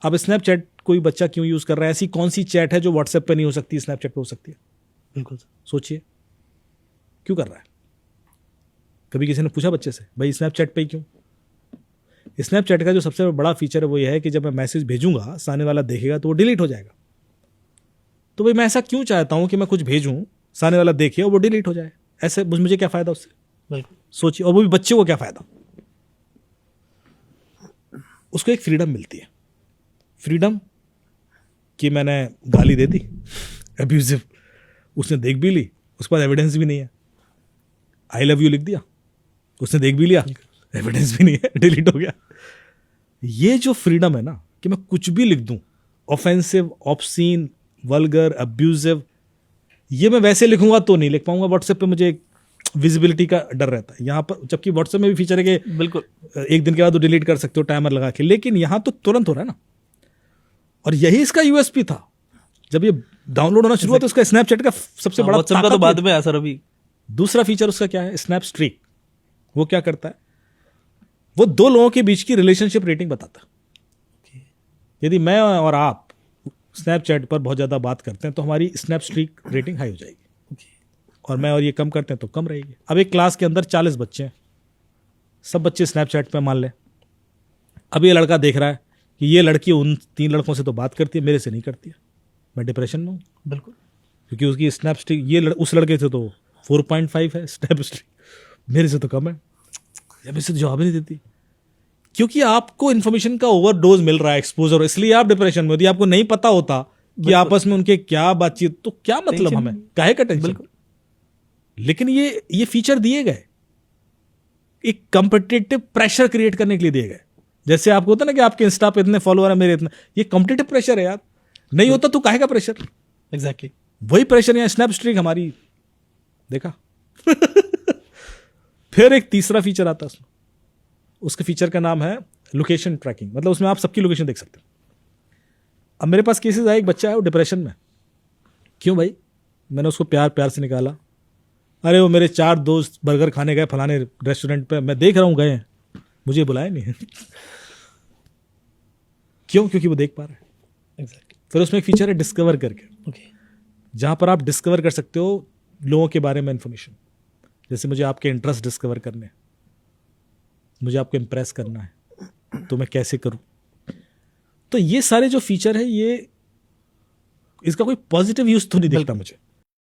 अब स्नैपचैट कोई बच्चा क्यों यूज़ कर रहा है? ऐसी कौन सी चैट है जो व्हाट्सएप पे नहीं हो सकती, स्नैपचैट पे हो सकती है? बिल्कुल। सोचिए क्यों कर रहा है? कभी किसी ने पूछा बच्चे से भाई स्नैपचैट पे ही क्यों? स्नैपचैट का जो सबसे बड़ा फीचर है वो ये है कि जब मैं मैसेज भेजूंगा सामने वाला देखेगा तो वो डिलीट हो जाएगा। तो भाई मैं ऐसा क्यों चाहता हूं कि मैं कुछ भेजूं, सामने वाला देखे और वो डिलीट हो जाए? ऐसे मुझे क्या फायदा उससे? बिल्कुल। सोचिए, और वो भी बच्चे को क्या फायदा? उसको एक फ्रीडम मिलती है, फ्रीडम कि मैंने गाली दे दी अब्यूजिव, उसने देख भी ली, उसके बाद एविडेंस भी नहीं है। आई लव यू लिख दिया, उसने देख भी लिया, एविडेंस भी नहीं है, डिलीट हो गया। ये जो फ्रीडम है ना कि मैं कुछ भी लिख दूं, ऑफेंसिव, ऑब्सीन, वल्गर, अब्यूजिव, ये मैं वैसे लिखूंगा तो नहीं लिख पाऊंगा। व्हाट्सएप पे मुझे विजिबिलिटी का डर रहता है यहाँ पर, जबकि व्हाट्सएप में भी फीचर है कि बिल्कुल एक दिन के बाद वो डिलीट कर सकते हो टाइमर लगा के, लेकिन यहाँ तो तुरंत हो रहा है ना। और यही इसका यूएसपी था। जब ये डाउनलोड होना शुरू हुआ तो इसका स्नैपचैट का सबसे बड़ा व्हाट्सएप का तो बाद में आया सर। अभी दूसरा फीचर उसका क्या है? Snap streak. वो क्या करता है? वो दो लोगों के बीच की रिलेशनशिप रेटिंग बताता है। यदि मैं और आप स्नैपचैट पर बहुत ज़्यादा बात करते हैं तो हमारी स्नैप स्ट्रीक रेटिंग हाई हो जाएगी, और मैं और ये कम करते हैं तो कम रहेगी। अब एक क्लास के अंदर 40 बच्चे हैं, सब बच्चे स्नैपचैट पे मान लें। अब ये लड़का देख रहा है कि ये लड़की उन 3 लड़कों से तो बात करती है, मेरे से नहीं करती है, मैं डिप्रेशन में हूँ। बिल्कुल, क्योंकि उसकी स्नैप स्ट्रीक उस लड़के से तो 4.5 है स्नैप स्ट्रीक, मेरे से तो कम है, या मेरे से जवाब ही नहीं देती। क्योंकि आपको इन्फॉर्मेशन का ओवरडोज मिल रहा है, एक्सपोजर, इसलिए आप डिप्रेशन में होती। आपको नहीं पता होता कि आपस में उनके क्या बातचीत, तो क्या मतलब हमें काहे का टेंशन। लेकिन ये फीचर दिए गए एक कंपिटिटिव प्रेशर क्रिएट करने के लिए दिए गए। जैसे आपको होता ना कि आपके इंस्टा पे इतने फॉलोअर है, मेरे इतने, ये कंपिटिटिव प्रेशर है यार। नहीं होता तो काहे का प्रेशर? एग्जैक्टली वही प्रेशर यहाँ स्नैप स्ट्रीक हमारी देखा। फिर एक तीसरा फीचर आता है उसमें, उसके फीचर का नाम है लोकेशन ट्रैकिंग। मतलब उसमें आप सबकी लोकेशन देख सकते हो। अब मेरे पास केसेस आए, एक बच्चा है वो डिप्रेशन में। क्यों भाई? मैंने उसको प्यार से निकाला। अरे वो मेरे 4 दोस्त बर्गर खाने गए फलाने रेस्टोरेंट पे, मैं देख रहा हूँ गए हैं, मुझे बुलाया नहीं। क्यों? क्योंकि वो देख पा रहा है। एग्जैक्टली। फिर उसमें एक फीचर है डिस्कवर करके, जहाँ पर आप डिस्कवर कर सकते हो लोगों के बारे में इंफॉर्मेशन। जैसे मुझे आपके इंटरेस्ट डिस्कवर करने, मुझे आपको इम्प्रेस करना है, तो मैं कैसे करूं? तो ये सारे जो फीचर है, ये इसका कोई पॉजिटिव यूज तो नहीं दिखता मुझे।